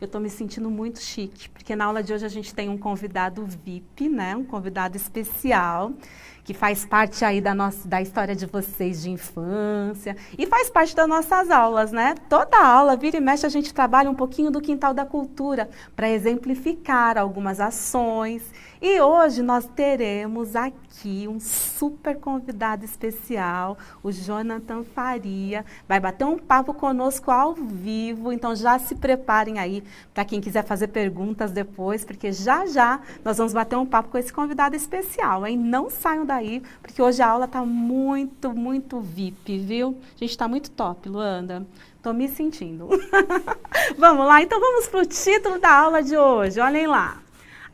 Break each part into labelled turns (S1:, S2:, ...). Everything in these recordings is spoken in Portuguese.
S1: eu estou me sentindo muito chique, porque na aula de hoje a gente tem um convidado VIP, né? Um convidado especial, que faz parte aí da história de vocês de infância e faz parte das nossas aulas, né? Toda aula, vira e mexe, a gente trabalha um pouquinho do quintal da cultura para exemplificar algumas ações. E hoje nós teremos aqui um super convidado especial, o Jonathan Faria, vai bater um papo conosco ao vivo, então já se preparem aí para quem quiser fazer perguntas depois, porque já já nós vamos bater um papo com esse convidado especial, hein? Não saiam daí, porque hoje a aula está muito, muito VIP, viu? A gente está muito top, Luanda. Estou me sentindo. Vamos lá, então vamos para o título da aula de hoje, olhem lá.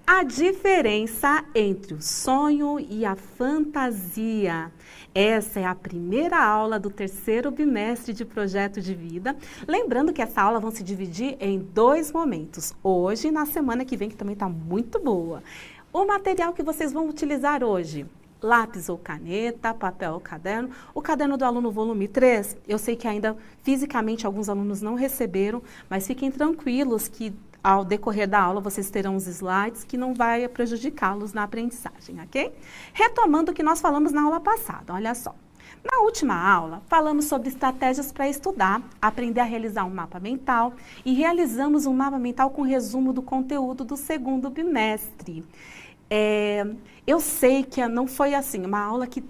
S1: A diferença entre o sonho e a fantasia. Essa é a primeira aula do terceiro bimestre de Projeto de Vida. Lembrando que essa aula vão se dividir em 2 momentos, hoje e na semana que vem, que também está muito boa. O material que vocês vão utilizar hoje, lápis ou caneta, papel ou caderno. O caderno do aluno volume 3, eu sei que ainda fisicamente alguns alunos não receberam, mas fiquem tranquilos que ao decorrer da aula, vocês terão os slides que não vai prejudicá-los na aprendizagem, ok? Retomando o que nós falamos na aula passada, olha só. Na última aula, falamos sobre estratégias para estudar, aprender a realizar um mapa mental e realizamos um mapa mental com resumo do conteúdo do segundo bimestre. Eu sei que não foi assim, uma aula que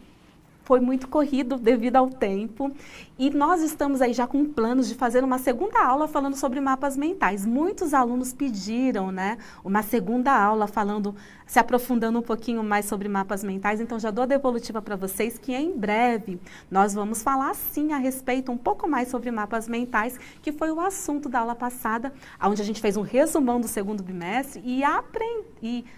S1: foi muito corrido devido ao tempo e nós estamos aí já com planos de fazer uma segunda aula falando sobre mapas mentais. Muitos alunos pediram, né, uma segunda aula falando, se aprofundando um pouquinho mais sobre mapas mentais, então já dou a devolutiva para vocês que em breve nós vamos falar sim a respeito um pouco mais sobre mapas mentais, que foi o assunto da aula passada, onde a gente fez um resumão do segundo bimestre e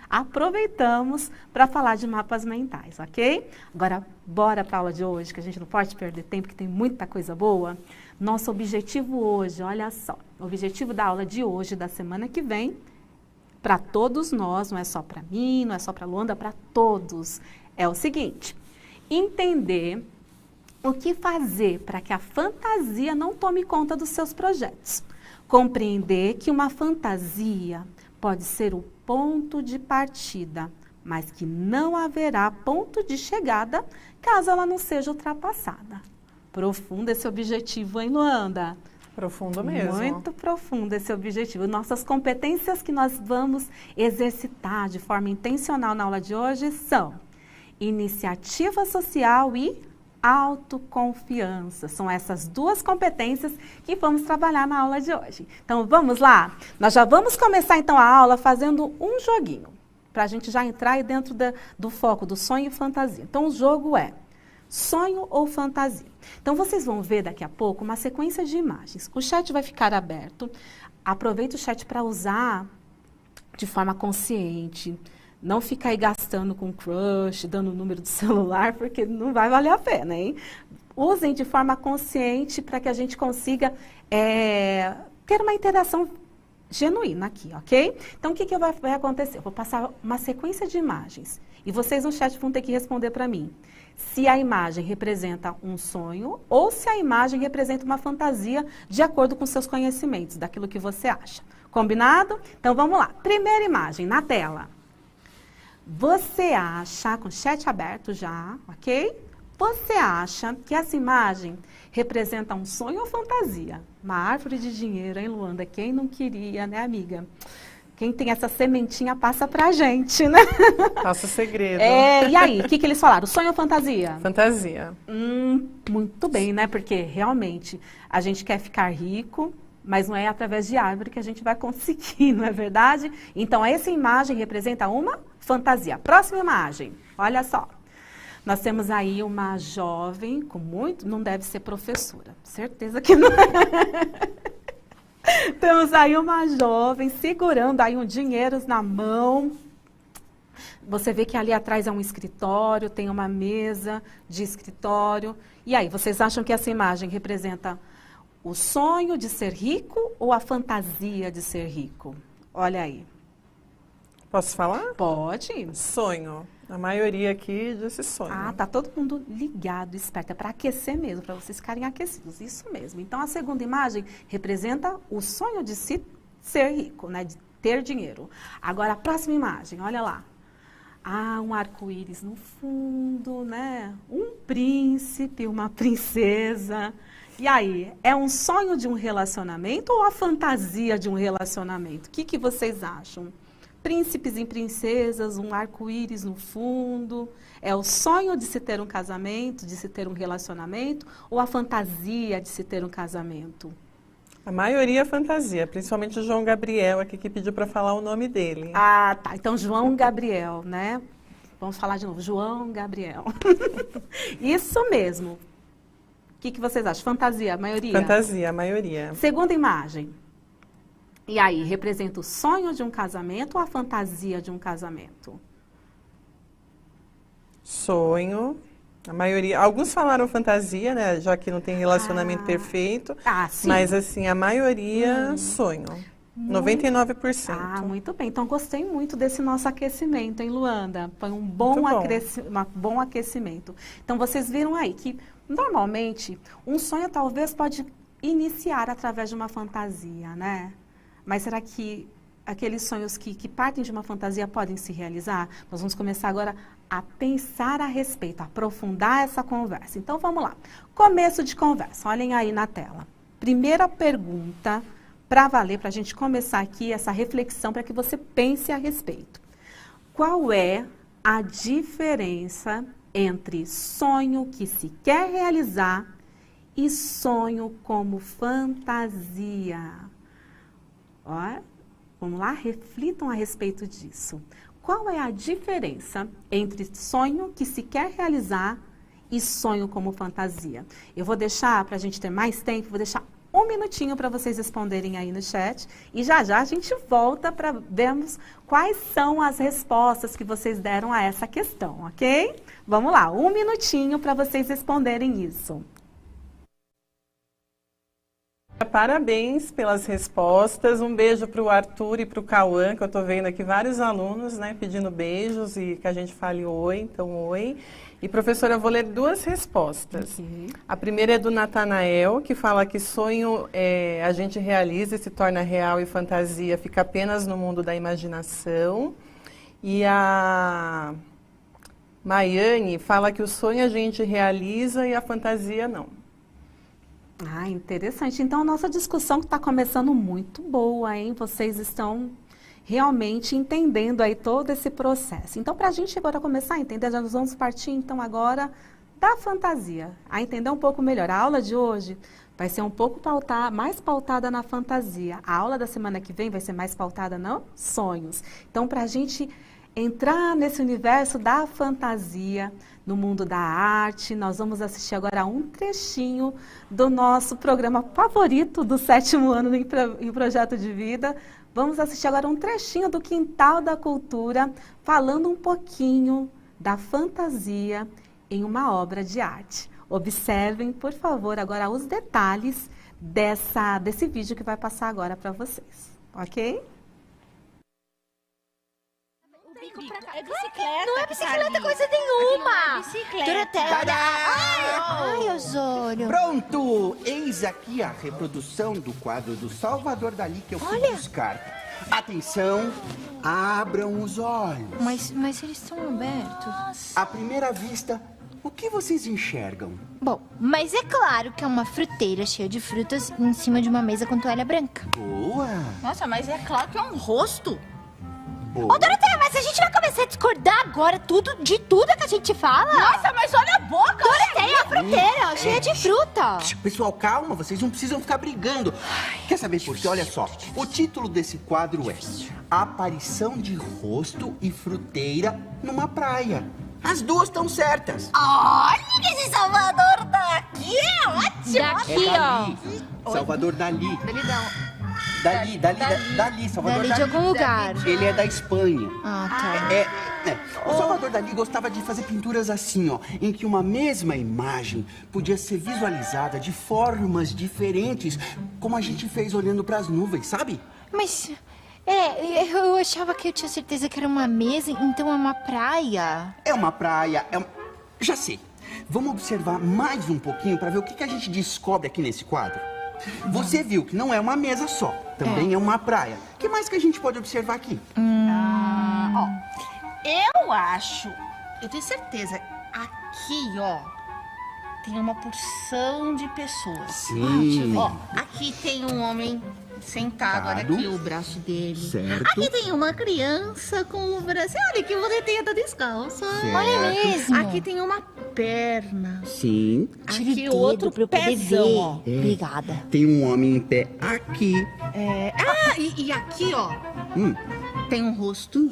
S1: aproveitamos para falar de mapas mentais, ok? Agora, bora para a aula de hoje, que a gente não pode perder tempo, que tem muita coisa boa. Nosso objetivo hoje, olha só, o objetivo da aula de hoje, da semana que vem, para todos nós, não é só para mim, não é só para a Luanda, para todos, é o seguinte: entender o que fazer para que a fantasia não tome conta dos seus projetos. Compreender que uma fantasia pode ser o ponto de partida, mas que não haverá ponto de chegada caso ela não seja ultrapassada. Profundo esse objetivo, hein, Luanda?
S2: Profundo mesmo.
S1: Muito profundo esse objetivo. Nossas competências que nós vamos exercitar de forma intencional na aula de hoje são iniciativa social e autoconfiança. São essas 2 competências que vamos trabalhar na aula de hoje. Então, vamos lá? Nós já vamos começar, então, a aula fazendo um joguinho, para a gente já entrar aí dentro do foco do sonho e fantasia. Então, o jogo é sonho ou fantasia. Então, vocês vão ver daqui a pouco uma sequência de imagens. O chat vai ficar aberto. Aproveita o chat para usar de forma consciente. Não fica aí gastando com crush, dando o número do celular, porque não vai valer a pena, hein? Usem de forma consciente para que a gente consiga ter uma interação genuína aqui, ok? Então, o que vai acontecer? Eu vou passar uma sequência de imagens e vocês no chat vão ter que responder para mim se a imagem representa um sonho ou se a imagem representa uma fantasia de acordo com seus conhecimentos, daquilo que você acha. Combinado? Então, vamos lá. Primeira imagem, na tela. Você acha, com o chat aberto já, ok? Você acha que essa imagem representa um sonho ou fantasia? Uma árvore de dinheiro, hein, Luanda? Quem não queria, né, amiga? Quem tem essa sementinha passa pra gente, né?
S2: Passa o segredo.
S1: E aí, o que eles falaram? Sonho ou fantasia?
S2: Fantasia.
S1: Muito bem, né? Porque realmente a gente quer ficar rico, mas não é através de árvore que a gente vai conseguir, não é verdade? Então, essa imagem representa uma fantasia. Próxima imagem, olha só. Nós temos aí uma jovem com muito... Não deve ser professora, certeza que não é. Temos aí uma jovem segurando aí um dinheiro na mão. Você vê que ali atrás é um escritório, tem uma mesa de escritório. E aí, vocês acham que essa imagem representa o sonho de ser rico ou a fantasia de ser rico? Olha aí.
S2: Posso falar?
S1: Pode.
S2: Sonho. A maioria aqui disse sonho.
S1: Tá todo mundo ligado, esperto. É para aquecer mesmo, para vocês ficarem aquecidos. Isso mesmo. Então, a segunda imagem representa o sonho de se ser rico, né? De ter dinheiro. Agora, a próxima imagem, olha lá. Ah, um arco-íris no fundo, né? Um príncipe, uma princesa. E aí, é um sonho de um relacionamento ou a fantasia de um relacionamento? O que vocês acham? Príncipes e princesas, um arco-íris no fundo. É o sonho de se ter um casamento, de se ter um relacionamento, ou a fantasia de se ter um casamento?
S2: A maioria é fantasia, principalmente o João Gabriel aqui que pediu para falar o nome dele.
S1: Ah, tá. Então, João Gabriel, né? Vamos falar de novo. João Gabriel. Isso mesmo. O que vocês acham? Fantasia, a maioria?
S2: Fantasia, a maioria.
S1: Segunda imagem. E aí, representa o sonho de um casamento ou a fantasia de um casamento?
S2: Sonho. A maioria, alguns falaram fantasia, né? Já que não tem relacionamento perfeito.
S1: Ah, sim.
S2: Mas assim, a maioria sonho. 99%.
S1: Ah, muito bem. Então, gostei muito desse nosso aquecimento, hein, Luanda? Foi um bom aquecimento. Então, vocês viram aí que, normalmente, um sonho talvez pode iniciar através de uma fantasia, né? Mas será que aqueles sonhos que partem de uma fantasia podem se realizar? Nós vamos começar agora a pensar a respeito, a aprofundar essa conversa. Então, vamos lá. Começo de conversa. Olhem aí na tela. Primeira pergunta para valer, para a gente começar aqui essa reflexão, para que você pense a respeito. Qual é a diferença entre sonho que se quer realizar e sonho como fantasia? Ó, vamos lá, reflitam a respeito disso. Qual é a diferença entre sonho que se quer realizar e sonho como fantasia? Eu vou deixar, para a gente ter mais tempo, vou deixar um minutinho para vocês responderem aí no chat. E já já a gente volta para vermos quais são as respostas que vocês deram a essa questão, ok? Vamos lá, um minutinho para vocês responderem isso.
S2: Parabéns pelas respostas. Um beijo para o Arthur e para o Cauã, que eu estou vendo aqui vários alunos, né, pedindo beijos e que a gente fale oi, então oi. E, professora, eu vou ler duas respostas. A primeira é do Natanael, que fala que sonho a gente realiza e se torna real e fantasia fica apenas no mundo da imaginação. E a Maiane fala que o sonho a gente realiza e a fantasia não.
S1: Ah, interessante. Então, a nossa discussão está começando muito boa, hein? Vocês estão realmente entendendo aí todo esse processo. Então, para a gente agora começar a entender, já nós vamos partir, então, agora da fantasia, a entender um pouco melhor. A aula de hoje vai ser um pouco mais pautada na fantasia. A aula da semana que vem vai ser mais pautada nos sonhos. Então, para a gente entrar nesse universo da fantasia, no mundo da arte, nós vamos assistir agora um trechinho do nosso programa favorito do 7º ano em Projeto de Vida. Vamos assistir agora um trechinho do Quintal da Cultura, falando um pouquinho da fantasia em uma obra de arte. Observem, por favor, agora os detalhes desse vídeo que vai passar agora para vocês, ok?
S3: É bicicleta.
S4: Não é bicicleta coisa nenhuma.
S3: É bicicleta.
S4: Doroteia. Ai, Osório.
S5: Pronto! Eis aqui a reprodução do quadro do Salvador Dalí que eu fui buscar. Atenção, abram os olhos.
S4: Mas eles estão abertos.
S5: À primeira vista, o que vocês enxergam?
S4: Bom, mas é claro que é uma fruteira cheia de frutas em cima de uma mesa com toalha branca.
S5: Boa!
S3: Nossa, mas é claro que é um rosto.
S5: Boa.
S4: Ô, Doroteia, mas a gente vai começar a discordar agora de tudo que a gente fala?
S3: Nossa, mas olha a boca.
S4: Doroteia, a fruteira cheia de fruta.
S5: Pessoal, calma, vocês não precisam ficar brigando. Quer saber por quê? Olha só, o título desse quadro é Aparição de Rosto e Fruteira numa Praia. As duas estão certas.
S3: Olha que esse Salvador daqui é ótimo.
S4: Daqui, ó.
S5: Salvador Dalí.
S3: Dali,
S5: Dalí, Salvador
S4: Dali
S5: Dalí.
S4: de algum lugar.
S5: Ele é da Espanha.
S4: Ah, tá.
S5: O Salvador Dalí gostava de fazer pinturas assim, ó, em que uma mesma imagem podia ser visualizada de formas diferentes, como a gente fez olhando para as nuvens, sabe?
S4: Mas, eu achava que eu tinha certeza que era uma mesa, então é uma praia.
S5: É uma praia, Já sei. Vamos observar mais um pouquinho para ver o que a gente descobre aqui nesse quadro. Você viu que não é uma mesa só, também é uma praia. O que mais que a gente pode observar aqui?
S3: Eu acho, eu tenho certeza, aqui, ó, tem uma porção de pessoas.
S5: Sim.
S3: Ó, aqui tem um homem sentado, olha aqui o braço dele.
S5: Certo.
S3: Aqui tem uma criança com o braço, olha que bonitinha, tá descalça.
S4: Olha mesmo.
S3: Aqui tem uma perna.
S5: Sim.
S3: Aqui o outro
S4: pra eu poder
S3: pezão,
S4: ver.
S3: ó.
S4: Obrigada.
S5: Tem um homem em pé aqui.
S3: E aqui, ó, tem um rosto.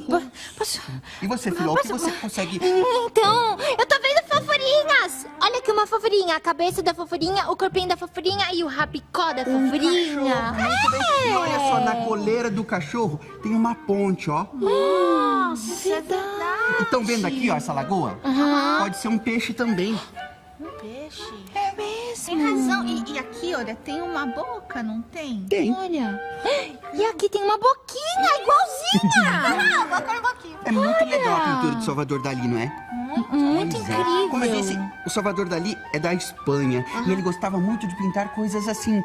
S4: Posso...
S5: E você, Filó, o que você consegue...
S4: Então, eu tô vendo fofurinhas. Olha aqui uma fofurinha. A cabeça da fofurinha, o corpinho da fofurinha e o rabicó da fofurinha.
S5: Muito bem. E olha só, na coleira do cachorro tem uma ponte, ó.
S4: Nossa, verdade.
S5: Estão vendo aqui, ó, essa lagoa? Pode ser um peixe também.
S3: Um peixe.
S4: É mesmo.
S3: Tem razão. E aqui, olha, tem uma boca, não tem?
S5: Tem.
S4: Olha. E aqui tem uma boquinha igualzinha.
S3: boquinha.
S5: É muito legal a pintura do Salvador Dalí, não é?
S4: Muito
S5: Pois é.
S4: incrível.
S5: Como eu disse, o Salvador Dalí é da Espanha. E ele gostava muito de pintar coisas assim,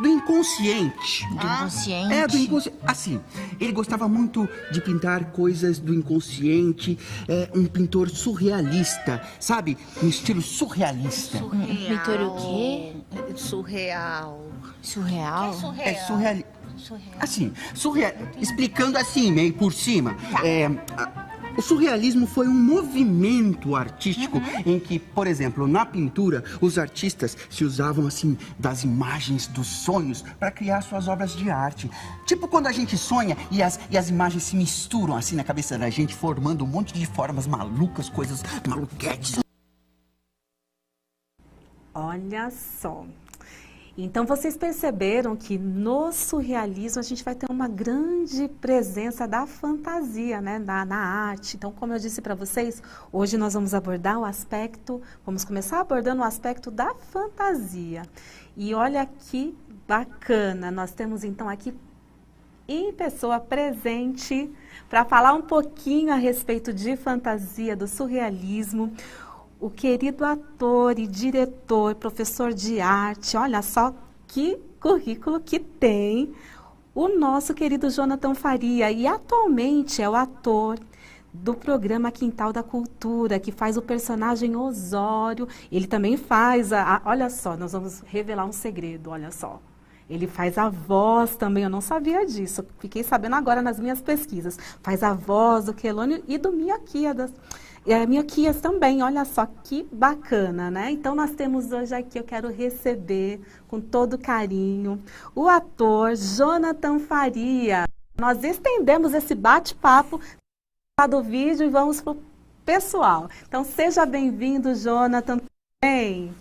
S5: do inconsciente.
S4: Do inconsciente.
S5: É, do inconsciente. Assim, ele gostava muito de pintar coisas do inconsciente. É um pintor surrealista, sabe? Um estilo surrealista.
S4: Pintor o quê?
S3: Surreal.
S4: Surreal?
S5: É surrealista. Assim, explicando assim, meio por cima. O surrealismo foi um movimento artístico em que, por exemplo, na pintura, os artistas se usavam, assim, das imagens dos sonhos para criar suas obras de arte. Tipo quando a gente sonha e as imagens se misturam, assim, na cabeça da gente, formando um monte de formas malucas, coisas maluquetes.
S1: Olha só. Então, vocês perceberam que no surrealismo a gente vai ter uma grande presença da fantasia, né, na arte. Então, como eu disse para vocês, hoje nós vamos abordar o aspecto, vamos começar abordando o aspecto da fantasia. E olha que bacana, nós temos então aqui em pessoa presente para falar um pouquinho a respeito de fantasia, do surrealismo. O querido ator e diretor, professor de arte, olha só que currículo que tem o nosso querido Jonathan Faria. E atualmente é o ator do programa Quintal da Cultura, que faz o personagem Osório. Ele também faz, olha só, nós vamos revelar um segredo, olha só. Ele faz a voz também, eu não sabia disso, fiquei sabendo agora nas minhas pesquisas. Faz a voz do Quelônio e do Miaquias. E a Miaquias também, olha só que bacana, né? Então nós temos hoje aqui, eu quero receber com todo carinho o ator Jonathan Faria. Nós estendemos esse bate-papo do vídeo e vamos para o pessoal. Então seja bem-vindo, Jonathan. Bem.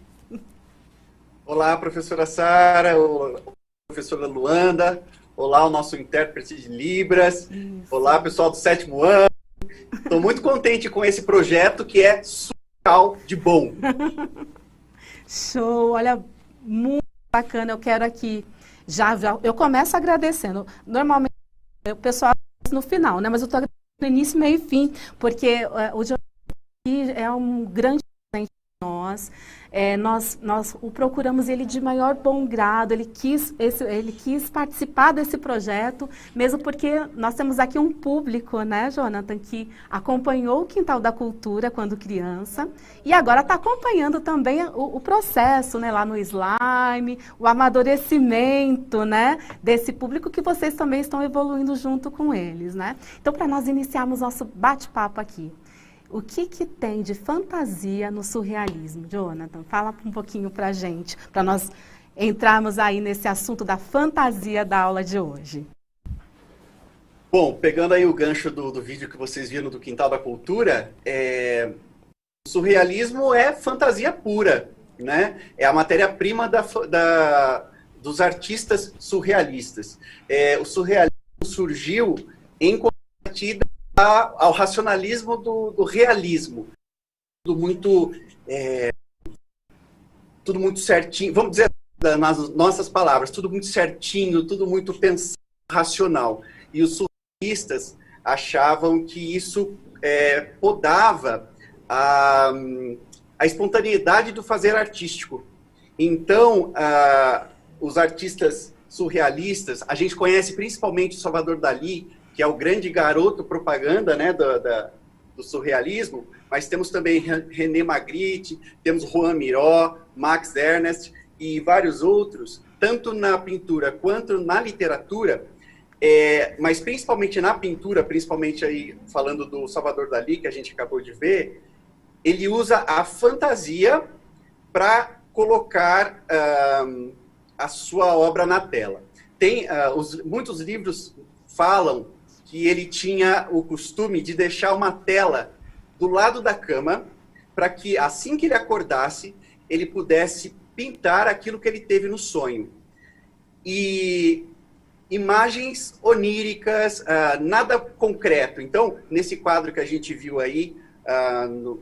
S6: Olá, professora Sara, olá, professora Luanda, olá, o nosso intérprete de Libras, olá, pessoal do 7º ano. Estou muito contente com esse projeto que é surreal de bom.
S1: Show, olha, muito bacana. Eu quero aqui, já eu começo agradecendo. Normalmente o pessoal no final, né? Mas eu estou agradecendo no início, meio e fim, porque o Jonathan é um grande presente para nós. Nós o procuramos ele de maior bom grado, ele quis participar desse projeto, mesmo porque nós temos aqui um público, né, Jonathan, que acompanhou o Quintal da Cultura quando criança e agora está acompanhando também o processo, né, lá no Slime, o amadurecimento, né, desse público que vocês também estão evoluindo junto com eles, né? Então, para nós iniciarmos nosso bate-papo aqui, o que tem de fantasia no surrealismo? Jonathan, fala um pouquinho para a gente, para nós entrarmos aí nesse assunto da fantasia da aula de hoje.
S6: Bom, pegando aí o gancho do vídeo que vocês viram do Quintal da Cultura, o surrealismo é fantasia pura, né? É a matéria-prima dos artistas surrealistas. O surrealismo surgiu em contrapartida ao racionalismo do realismo. Tudo muito certinho, vamos dizer nas nossas palavras, tudo muito certinho, tudo muito pensado, racional. E os surrealistas achavam que isso podava a espontaneidade do fazer artístico. Então, os artistas surrealistas, a gente conhece principalmente o Salvador Dalí, que é o grande garoto propaganda, né, do surrealismo, mas temos também René Magritte, temos Juan Miró, Max Ernst e vários outros, tanto na pintura quanto na literatura, mas principalmente na pintura, principalmente aí falando do Salvador Dalí, que a gente acabou de ver, ele usa a fantasia para colocar a sua obra na tela. Muitos livros falam que ele tinha o costume de deixar uma tela do lado da cama para que, assim que ele acordasse, ele pudesse pintar aquilo que ele teve no sonho. E imagens oníricas, nada concreto. Então, nesse quadro que a gente viu aí,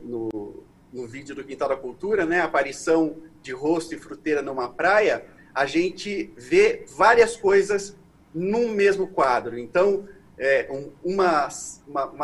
S6: no vídeo do Quintal da Cultura, né, a aparição de rosto e fruteira numa praia, a gente vê várias coisas num mesmo quadro. Então, uma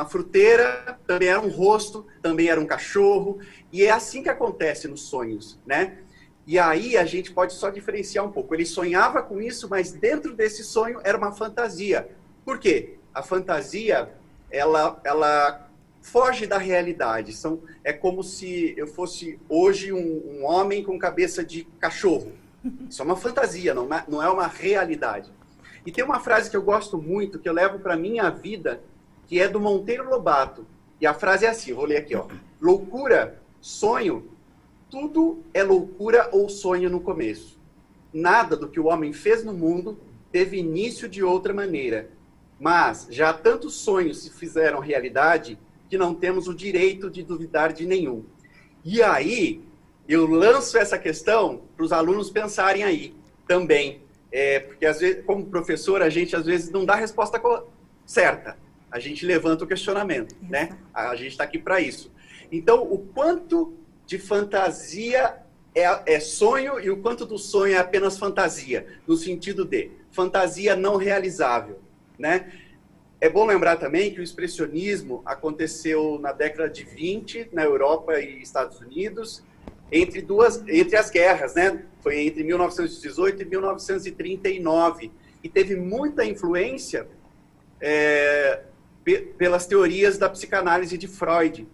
S6: fruteira também era um rosto, também era um cachorro, e é assim que acontece nos sonhos, né? E aí a gente pode só diferenciar um pouco. Ele sonhava com isso, mas dentro desse sonho era uma fantasia. Por quê? A fantasia, ela foge da realidade. É como se eu fosse hoje um homem com cabeça de cachorro. Isso é uma fantasia, não é uma realidade. E tem uma frase que eu gosto muito, que eu levo para a minha vida, que é do Monteiro Lobato. E a frase é assim, vou ler aqui, ó. Loucura, sonho, tudo é loucura ou sonho no começo. Nada do que o homem fez no mundo teve início de outra maneira. Mas já tantos sonhos se fizeram realidade que não temos o direito de duvidar de nenhum. E aí, eu lanço essa questão para os alunos pensarem aí também. Porque, às vezes, como professor, a gente, às vezes, não dá a resposta certa. A gente levanta o questionamento, né? A gente está aqui para isso. Então, o quanto de fantasia é sonho e o quanto do sonho é apenas fantasia, no sentido de fantasia não realizável, né? É bom lembrar também que o expressionismo aconteceu na década de 20, na Europa e Estados Unidos, entre as guerras, né? Foi entre 1918 e 1939, e teve muita influência pelas teorias da psicanálise de Freud.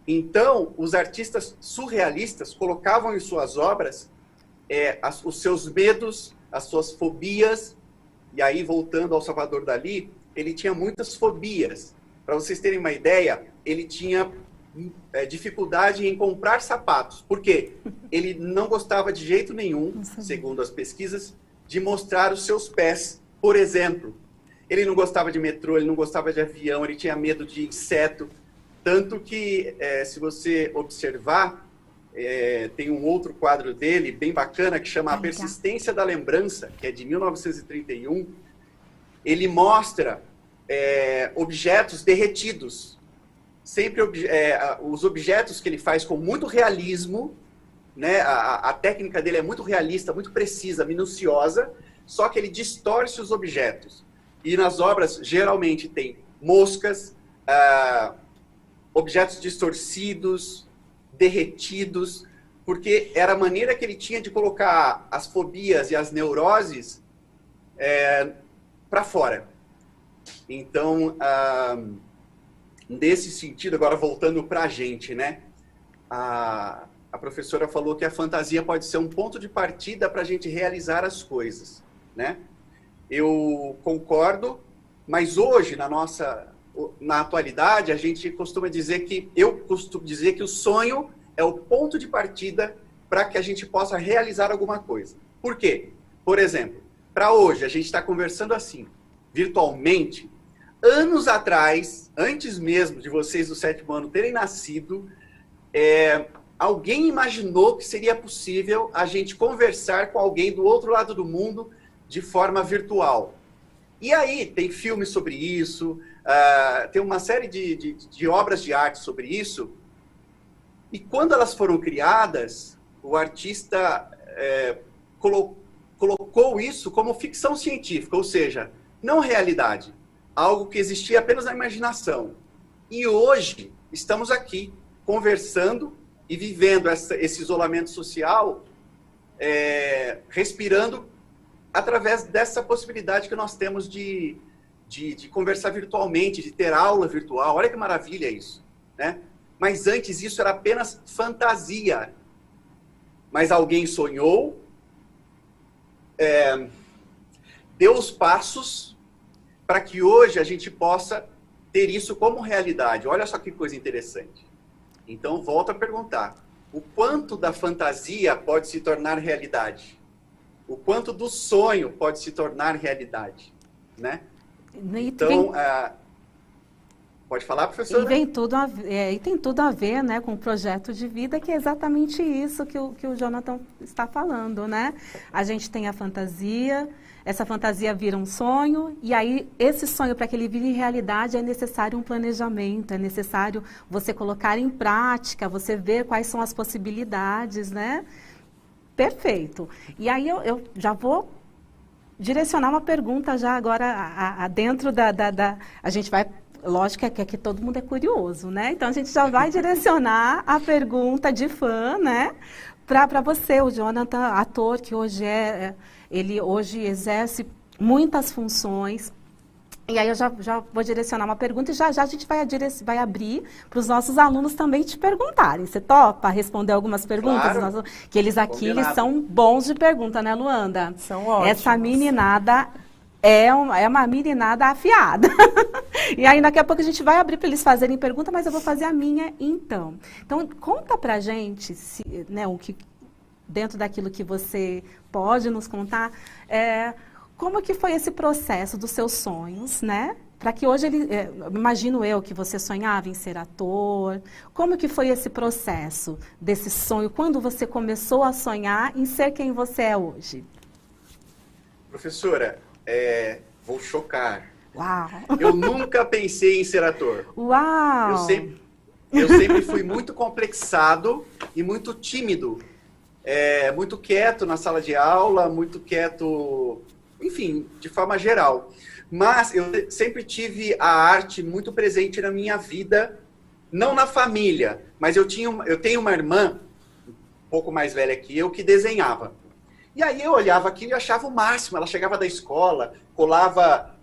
S6: Então, os artistas surrealistas colocavam em suas obras os seus medos, as suas fobias, e aí, voltando ao Salvador Dalí, ele tinha muitas fobias. Para vocês terem uma ideia, ele tinha dificuldade em comprar sapatos. Por quê? Ele não gostava de jeito nenhum, segundo as pesquisas, de mostrar os seus pés, por exemplo. Ele não gostava de metrô, ele não gostava de avião, ele tinha medo de inseto. Tanto que, se você observar, tem um outro quadro dele, bem bacana, que chama A Persistência da Lembrança, que é de 1931. Ele mostra objetos derretidos. Sempre os objetos que ele faz com muito realismo, né? A técnica dele é muito realista, muito precisa, minuciosa, só que ele distorce os objetos. E nas obras, geralmente, tem moscas, objetos distorcidos, derretidos, porque era a maneira que ele tinha de colocar as fobias e as neuroses para fora. Então, nesse sentido, agora voltando para a gente, né? A professora falou que a fantasia pode ser um ponto de partida para a gente realizar as coisas, né? Eu concordo, mas hoje, na atualidade, a gente costuma dizer que, eu costumo dizer que o sonho é o ponto de partida para que a gente possa realizar alguma coisa. Por quê? Por exemplo, para hoje, a gente está conversando assim, virtualmente. Anos atrás, antes mesmo de vocês do 7º ano terem nascido, alguém imaginou que seria possível a gente conversar com alguém do outro lado do mundo de forma virtual. E aí, tem filmes sobre isso, tem uma série de obras de arte sobre isso, e quando elas foram criadas, o artista colocou isso como ficção científica, ou seja, não realidade, algo que existia apenas na imaginação. E hoje, estamos aqui, conversando e vivendo esse isolamento social, respirando através dessa possibilidade que nós temos de conversar virtualmente, de ter aula virtual. Olha que maravilha isso, né? Mas antes isso era apenas fantasia. Mas alguém sonhou, deu os passos para que hoje a gente possa ter isso como realidade. Olha só que coisa interessante. Então, volto a perguntar. O quanto da fantasia pode se tornar realidade? O quanto do sonho pode se tornar realidade? Né? Então, pode falar, professora?
S1: E tem tudo a ver, né, com o projeto de vida, que é exatamente isso que o Jonathan está falando, né? A gente tem a fantasia, essa fantasia vira um sonho, e aí esse sonho, para que ele vire realidade, é necessário um planejamento, é necessário você colocar em prática, você ver quais são as possibilidades, né? Perfeito. E aí eu já vou direcionar uma pergunta já agora dentro a gente vai, lógico que todo mundo é curioso, né? Então a gente já vai direcionar a pergunta de fã, né? Para você, o Jonathan, ator que hoje ele hoje exerce muitas funções. E aí eu já vou direcionar uma pergunta e já a gente vai abrir para os nossos alunos também te perguntarem. Você topa responder algumas perguntas?
S6: Claro.
S1: Que eles eles são bons de pergunta, né, Luanda?
S2: São ótimos.
S1: Essa meninada é uma meninada afiada. E aí daqui a pouco a gente vai abrir para eles fazerem pergunta, mas eu vou fazer a minha então. Então, conta pra gente, né, o que, dentro daquilo que você pode nos contar, como que foi esse processo dos seus sonhos, né? Para que hoje, imagino eu que você sonhava em ser ator. Como que foi esse processo desse sonho? Quando você começou a sonhar em ser quem você é hoje?
S6: Professora, vou chocar.
S1: Uau!
S6: Eu nunca pensei em ser ator.
S1: Uau!
S6: Eu sempre fui muito complexado e muito tímido. Muito quieto na sala de aula, muito quieto, enfim, de forma geral. Mas eu sempre tive a arte muito presente na minha vida, não na família, mas eu tenho uma irmã, um pouco mais velha que eu, que desenhava. E aí eu olhava aquilo e achava o máximo. Ela chegava da escola, colava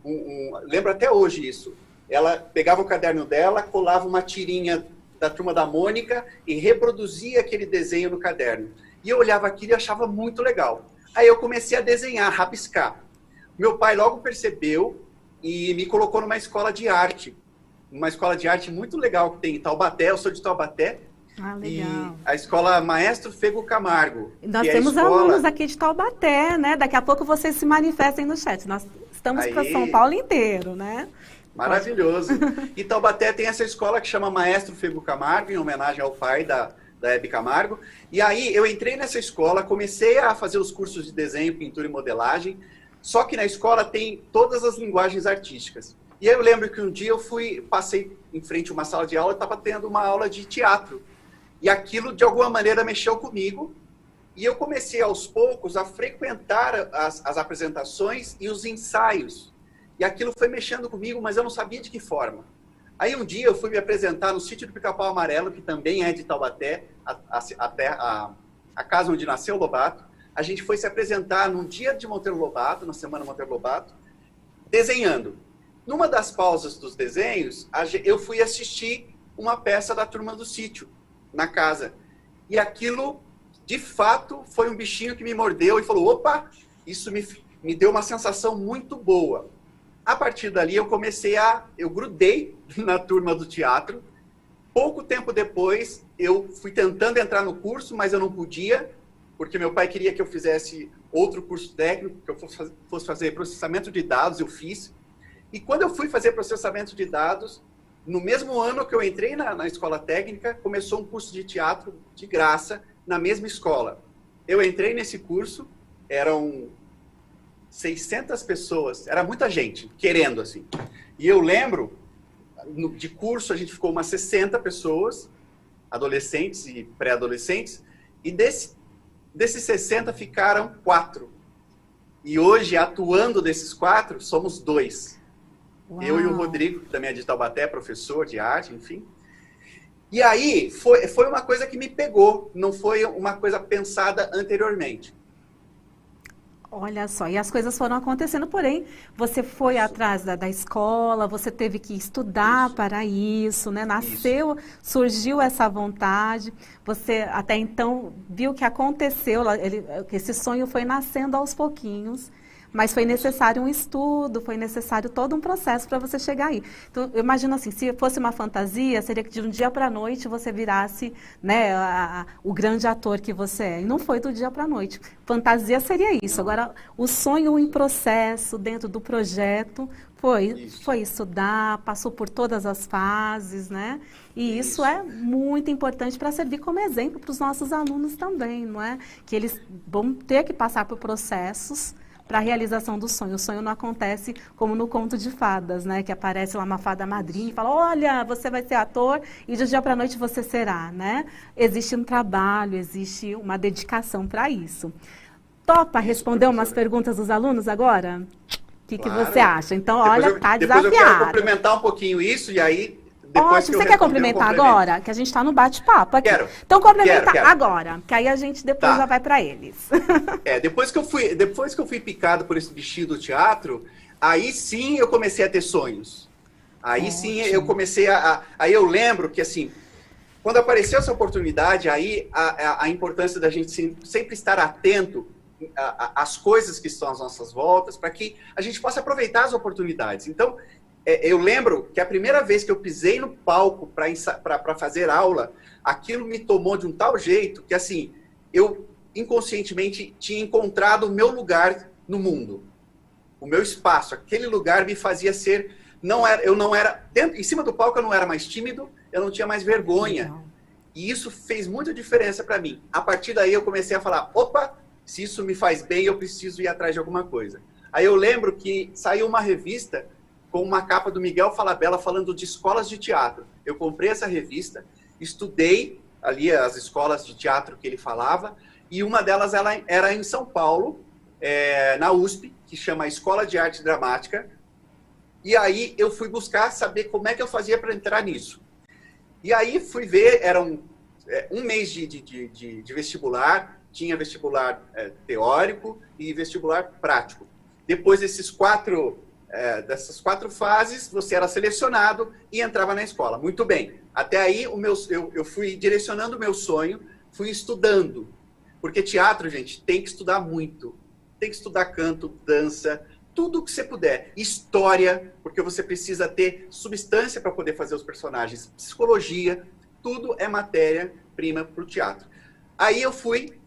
S6: lembro até hoje isso. Ela pegava o caderno dela, colava uma tirinha da Turma da Mônica e reproduzia aquele desenho no caderno. E eu olhava aquilo e achava muito legal. Aí eu comecei a desenhar, rabiscar. Meu pai logo percebeu e me colocou numa escola de arte. Uma escola de arte muito legal que tem em Taubaté. Eu sou de Taubaté.
S1: Ah, legal.
S6: E a escola Maestro Fego Camargo.
S1: Nós temos alunos aqui de Taubaté, né? Daqui a pouco vocês se manifestem no chat. Nós estamos para São Paulo inteiro, né?
S6: Maravilhoso. E Taubaté tem essa escola que chama Maestro Fego Camargo, em homenagem ao pai da Hebe Camargo. E aí eu entrei nessa escola, comecei a fazer os cursos de desenho, pintura e modelagem. Só que na escola tem todas as linguagens artísticas. E aí eu lembro que um dia eu passei em frente a uma sala de aula e estava tendo uma aula de teatro. E aquilo, de alguma maneira, mexeu comigo. E eu comecei, aos poucos, a frequentar as apresentações e os ensaios. E aquilo foi mexendo comigo, mas eu não sabia de que forma. Aí um dia eu fui me apresentar no Sítio do Pica-Pau Amarelo, que também é de Taubaté, a casa onde nasceu o Lobato. A gente foi se apresentar num dia de Monteiro Lobato, na Semana Monteiro Lobato, desenhando. Numa das pausas dos desenhos, eu fui assistir uma peça da Turma do Sítio, na casa. E aquilo, de fato, foi um bichinho que me mordeu e falou, opa, isso me deu uma sensação muito boa. A partir dali, eu grudei na turma do teatro. Pouco tempo depois, eu fui tentando entrar no curso, mas eu não podia, porque meu pai queria que eu fizesse outro curso técnico, que eu fosse fazer processamento de dados, eu fiz. E quando eu fui fazer processamento de dados, no mesmo ano que eu entrei na escola técnica, começou um curso de teatro de graça na mesma escola. Eu entrei nesse curso, eram 600 pessoas, era muita gente querendo, assim. E eu lembro, de curso a gente ficou umas 60 pessoas, adolescentes e pré-adolescentes, e desses 60 ficaram 4. E hoje, atuando desses 4, somos 2. Uau. Eu e o Rodrigo, que também é de Taubaté, professor de arte, enfim. E aí, foi uma coisa que me pegou, não foi uma coisa pensada anteriormente.
S1: Olha só, e as coisas foram acontecendo, porém, você foi atrás da escola, você teve que estudar para isso, né? Nasceu, surgiu essa vontade, você até então viu que aconteceu, esse sonho foi nascendo aos pouquinhos, mas foi necessário um estudo, foi necessário todo um processo para você chegar aí. Então, eu imagino assim, se fosse uma fantasia, seria que de um dia para a noite você virasse, né, o grande ator que você é. E não foi do dia para a noite. Fantasia seria isso. Agora, o sonho em processo, dentro do projeto, foi estudar, passou por todas as fases, né? E isso é muito importante para servir como exemplo para os nossos alunos também, não é? Que eles vão ter que passar por processos para a realização do sonho. O sonho não acontece como no conto de fadas, né? Que aparece lá uma fada madrinha e fala, olha, você vai ser ator e de dia para a noite você será, né? Existe um trabalho, existe uma dedicação para isso. Topa responder umas perguntas dos alunos agora? O que você acha? Então, olha, tá desafiado.
S6: Depois eu quero complementar um pouquinho isso e aí...
S1: Ótimo, você quer complementar agora? Que a gente está no bate-papo aqui.
S6: Quero.
S1: Então, complementa agora, que aí a gente depois já vai para eles.
S6: Depois que eu fui picado por esse bichinho do teatro, aí sim eu comecei a ter sonhos. Aí sim eu comecei Aí eu lembro que, assim, quando apareceu essa oportunidade, aí a importância da gente sempre estar atento às coisas que estão às nossas voltas, para que a gente possa aproveitar as oportunidades. Então, eu lembro que a primeira vez que eu pisei no palco para fazer aula, aquilo me tomou de um tal jeito que, assim, eu inconscientemente tinha encontrado o meu lugar no mundo, o meu espaço. Aquele lugar me fazia ser... eu não era... em cima do palco eu não era mais tímido, eu não tinha mais vergonha. Não. E isso fez muita diferença para mim. A partir daí eu comecei a falar, opa, se isso me faz bem, eu preciso ir atrás de alguma coisa. Aí eu lembro que saiu uma revista com uma capa do Miguel Falabella falando de escolas de teatro. Eu comprei essa revista, estudei ali as escolas de teatro que ele falava, e uma delas era em São Paulo, na USP, que chama Escola de Arte Dramática, e aí eu fui buscar saber como é que eu fazia para entrar nisso. E aí fui ver, era um mês de vestibular, tinha vestibular teórico e vestibular prático. Depois dessas quatro fases, você era selecionado e entrava na escola. Muito bem. Até aí, eu fui direcionando o meu sonho, fui estudando. Porque teatro, gente, tem que estudar muito. Tem que estudar canto, dança, tudo o que você puder. História, porque você precisa ter substância para poder fazer os personagens. Psicologia, tudo é matéria-prima para o teatro. Aí eu fui,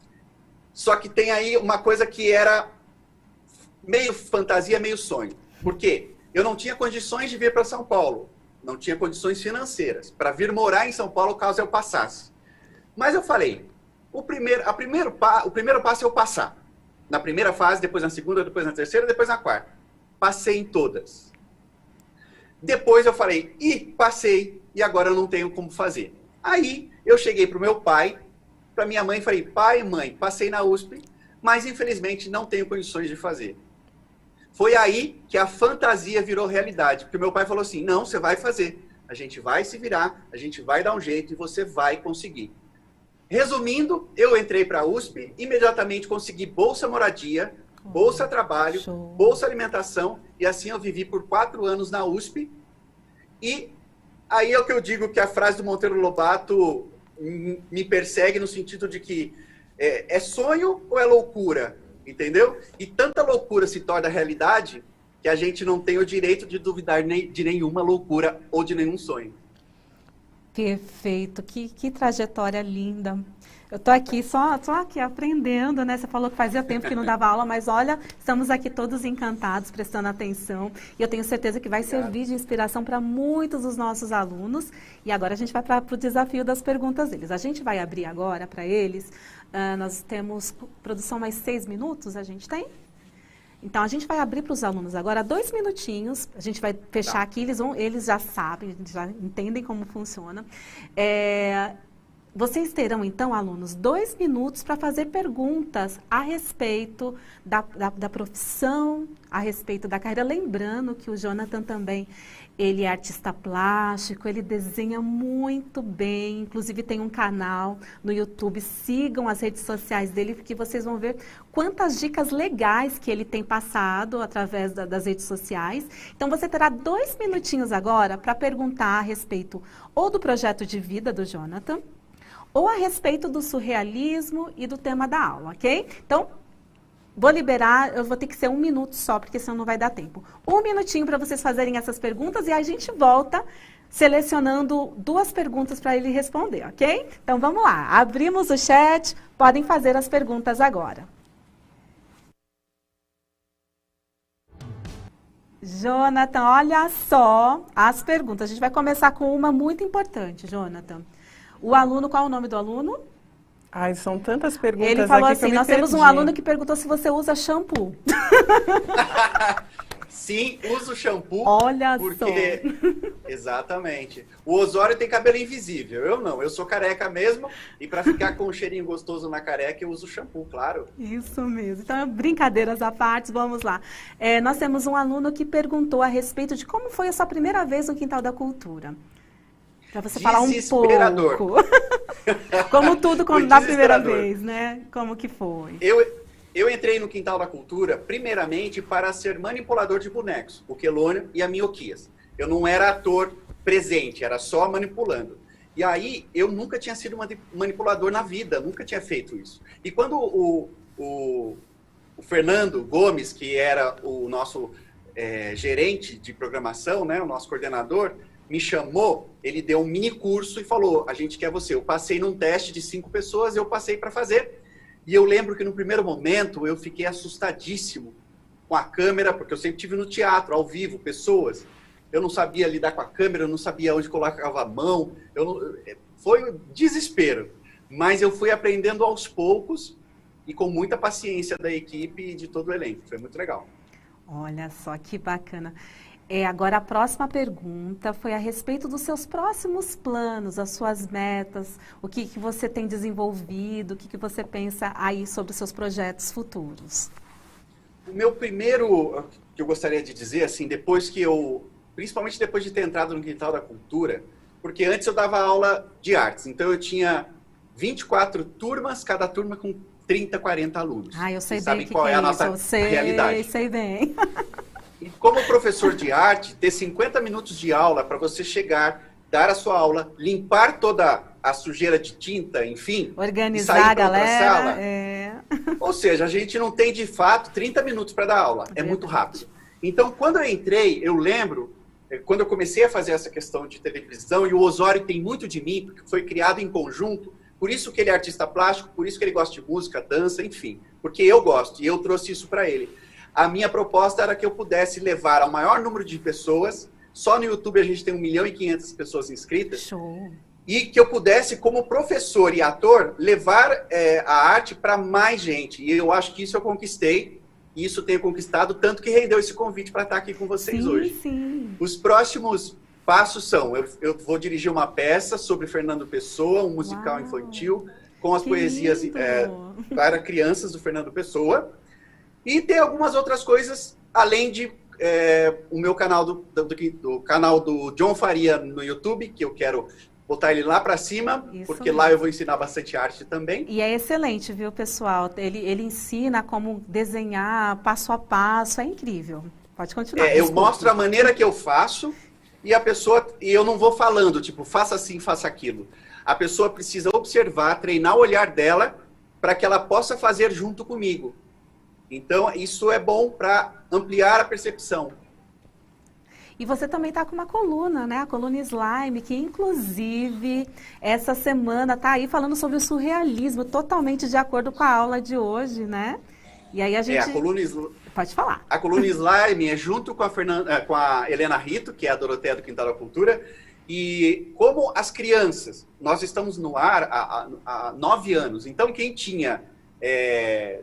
S6: só que tem aí uma coisa que era meio fantasia, meio sonho. Por quê? Eu não tinha condições de vir para São Paulo. Não tinha condições financeiras para vir morar em São Paulo caso eu passasse. Mas eu falei, o primeiro passo é eu passar. Na primeira fase, depois na segunda, depois na terceira, depois na quarta. Passei em todas. Depois eu falei, passei, e agora eu não tenho como fazer. Aí eu cheguei para o meu pai, para minha mãe, e falei, pai e mãe, passei na USP, mas infelizmente não tenho condições de fazer. Foi aí que a fantasia virou realidade, porque meu pai falou assim, não, você vai fazer, a gente vai se virar, a gente vai dar um jeito e você vai conseguir. Resumindo, eu entrei para a USP, imediatamente consegui bolsa moradia, bolsa trabalho, bolsa alimentação, e assim eu vivi por 4 anos na USP. E aí é o que eu digo que a frase do Monteiro Lobato me persegue no sentido de que é sonho ou é loucura? Entendeu? E tanta loucura se torna realidade que a gente não tem o direito de duvidar de nenhuma loucura ou de nenhum sonho.
S1: Perfeito, que trajetória linda. Eu estou aqui só aqui aprendendo, né? Você falou que fazia tempo que não dava aula, mas olha, estamos aqui todos encantados, prestando atenção. E eu tenho certeza que vai servir de inspiração para muitos dos nossos alunos. E agora a gente vai para o desafio das perguntas deles. A gente vai abrir agora para eles. Nós temos produção mais 6 minutos, a gente tem? Então, a gente vai abrir para os alunos agora 2 minutinhos, a gente vai fechar aqui, eles já sabem, já entendem como funciona. Vocês terão, então, alunos, 2 minutos para fazer perguntas a respeito da profissão, a respeito da carreira. Lembrando que o Jonathan também, ele é artista plástico, ele desenha muito bem, inclusive tem um canal no YouTube. Sigam as redes sociais dele, porque vocês vão ver quantas dicas legais que ele tem passado através das redes sociais. Então, você terá 2 minutinhos agora para perguntar a respeito ou do projeto de vida do Jonathan, ou a respeito do surrealismo e do tema da aula, ok? Então, vou liberar, eu vou ter que ser 1 minuto só, porque senão não vai dar tempo. 1 minutinho para vocês fazerem essas perguntas e a gente volta selecionando 2 perguntas para ele responder, ok? Então, vamos lá. Abrimos o chat, podem fazer as perguntas agora. Jonathan, olha só as perguntas. A gente vai começar com uma muito importante, Jonathan. O aluno, qual é o nome do aluno?
S2: Ai, são tantas perguntas
S1: Ele falou
S2: aqui
S1: assim,
S2: que eu me
S1: nós temos um
S2: perdi.
S1: aluno que perguntou se você usa shampoo.
S6: Sim, uso shampoo.
S1: Olha
S6: porque... Exatamente. O Osório tem cabelo invisível. Eu não, eu sou careca mesmo. E para ficar com um cheirinho gostoso na careca, eu uso shampoo, claro.
S1: Isso mesmo. Então, brincadeiras à parte, vamos lá. Nós temos um aluno que perguntou a respeito de como foi a sua primeira vez no Quintal da Cultura. Para você falar um pouco. Como tudo da primeira vez, né? Como que foi?
S6: Eu entrei no Quintal da Cultura, primeiramente, para ser manipulador de bonecos, o Quelônio e a Minhoquias. Eu não era ator presente, era só manipulando. E aí, eu nunca tinha sido manipulador na vida, nunca tinha feito isso. E quando o Fernando Gomes, que era o nosso gerente de programação, né, o nosso coordenador, me chamou, ele deu um mini curso e falou, a gente quer você. Eu passei num teste de 5 pessoas, eu passei para fazer. E eu lembro que no primeiro momento eu fiquei assustadíssimo com a câmera, porque eu sempre tive no teatro, ao vivo, pessoas. Eu não sabia lidar com a câmera, eu não sabia onde colocava a mão. Foi um desespero. Mas eu fui aprendendo aos poucos e com muita paciência da equipe e de todo o elenco. Foi muito legal.
S1: Olha só que bacana. Agora, a próxima pergunta foi a respeito dos seus próximos planos, as suas metas, o que você tem desenvolvido, o que você pensa aí sobre os seus projetos futuros.
S6: O meu primeiro, que eu gostaria de dizer, assim, principalmente depois de ter entrado no Quintal da Cultura, porque antes eu dava aula de artes, então eu tinha 24 turmas, cada turma com 30, 40 alunos.
S1: Eu sei bem
S6: sabem qual é a nossa realidade.
S1: Sei bem.
S6: E como professor de arte, ter 50 minutos de aula para você chegar, dar a sua aula, limpar toda a sujeira de tinta, enfim,
S1: organizar
S6: e sair
S1: a galera.
S6: Sala. Ou seja, a gente não tem de fato 30 minutos para dar aula, é muito rápido. Então, quando eu entrei, eu lembro, quando eu comecei a fazer essa questão de televisão, e o Osório tem muito de mim, porque foi criado em conjunto, por isso que ele é artista plástico, por isso que ele gosta de música, dança, enfim, porque eu gosto, e eu trouxe isso para ele. A minha proposta era que eu pudesse levar ao maior número de pessoas. Só no YouTube a gente tem 1.500.000 pessoas inscritas.
S1: Show.
S6: E que eu pudesse, como professor e ator, levar a arte para mais gente. E eu acho que isso eu conquistei. E isso tenho conquistado, tanto que rendeu esse convite para estar aqui com vocês hoje.
S1: Sim.
S6: Os próximos passos são, eu vou dirigir uma peça sobre Fernando Pessoa, um musical infantil, com as poesias para crianças do Fernando Pessoa. E tem algumas outras coisas, além de o meu canal do canal do John Faria no YouTube, que eu quero botar ele lá para cima, porque lá eu vou ensinar bastante arte também.
S1: E é excelente, viu, pessoal? Ele ensina como desenhar passo a passo, é incrível. Pode continuar.
S6: Eu mostro a maneira que eu faço e eu não vou falando, tipo, faça assim, faça aquilo. A pessoa precisa observar, treinar o olhar dela para que ela possa fazer junto comigo. Então, isso é bom para ampliar a percepção.
S1: E você também está com uma coluna, né? A coluna Slime, que inclusive essa semana está aí falando sobre o surrealismo, totalmente de acordo com a aula de hoje, né? E aí a gente...
S6: a coluna
S1: Pode falar.
S6: A coluna Slime é junto com a Helena Rito, que é a Doroteia do Quintal da Cultura. E como as crianças, nós estamos no ar há 9 anos. Então, quem tinha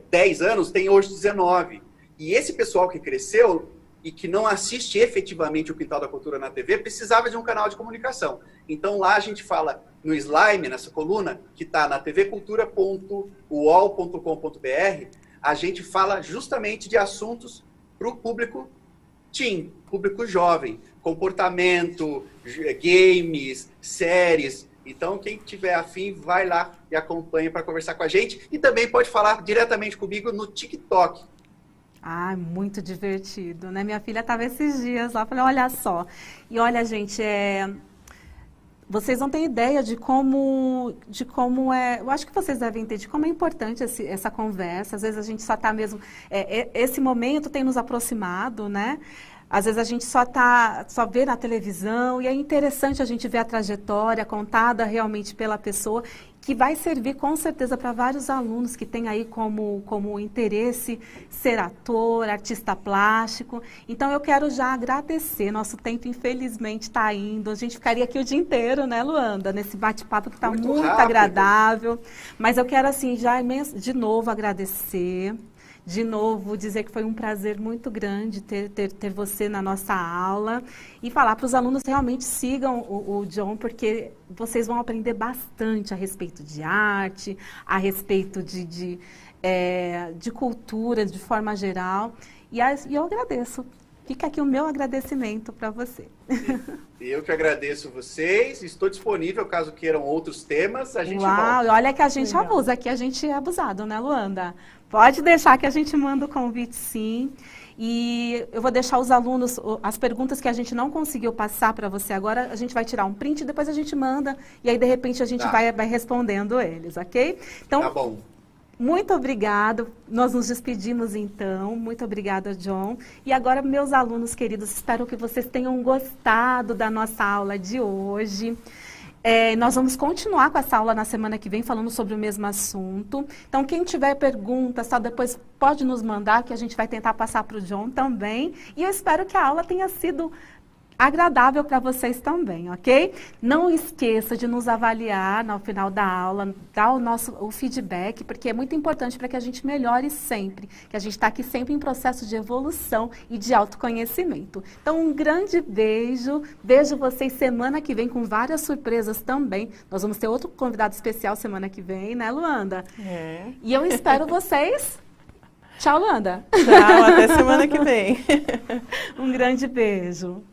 S6: 10 anos tem hoje 19. E esse pessoal que cresceu e que não assiste efetivamente o Quintal da Cultura na TV, precisava de um canal de comunicação. Então lá a gente fala no Slime, nessa coluna, que está na tvcultura.uol.com.br, a gente fala justamente de assuntos para o público teen, público jovem, comportamento, games, séries. Então, quem tiver afim, vai lá e acompanha para conversar com a gente. E também pode falar diretamente comigo no TikTok.
S1: Ah, muito divertido, né? Minha filha estava esses dias lá, falei, olha só. E olha, gente, vocês não têm ideia de como é... Eu acho que vocês devem entender de como é importante essa conversa. Às vezes a gente só está mesmo... esse momento tem nos aproximado, né? Às vezes a gente só vê na televisão e é interessante a gente ver a trajetória contada realmente pela pessoa, que vai servir com certeza para vários alunos que têm aí como interesse ser ator, artista plástico. Então eu quero já agradecer, nosso tempo infelizmente está indo, a gente ficaria aqui o dia inteiro, né, Luanda, nesse bate-papo que está muito agradável, mas eu quero assim já de novo agradecer. De novo, dizer que foi um prazer muito grande ter você na nossa aula e falar para os alunos realmente sigam o John, porque vocês vão aprender bastante a respeito de arte, a respeito de cultura de forma geral. E eu agradeço. Fica aqui o meu agradecimento para você.
S6: Eu que agradeço vocês. Estou disponível caso queiram outros temas. A gente volta.
S1: Olha que a gente abusa. Aqui a gente é abusado, né, Luanda? Pode deixar que a gente manda o convite, sim. E eu vou deixar os alunos, as perguntas que a gente não conseguiu passar para você agora, a gente vai tirar um print e depois a gente manda. E aí, de repente, a gente vai respondendo eles, ok? Então,
S6: tá bom.
S1: Muito obrigada. Nós nos despedimos, então. Muito obrigada, John. E agora, meus alunos queridos, espero que vocês tenham gostado da nossa aula de hoje. Nós vamos continuar com essa aula na semana que vem, falando sobre o mesmo assunto. Então, quem tiver perguntas, depois pode nos mandar, que a gente vai tentar passar para o John também. E eu espero que a aula tenha sido agradável para vocês também, ok? Não esqueça de nos avaliar no final da aula, dar o feedback, porque é muito importante para que a gente melhore sempre, que a gente está aqui sempre em processo de evolução e de autoconhecimento. Então, um grande beijo, vejo vocês semana que vem com várias surpresas também. Nós vamos ter outro convidado especial semana que vem, né, Luanda? E eu espero vocês. Tchau, Luanda.
S2: Tchau, até semana que vem.
S1: Um grande beijo.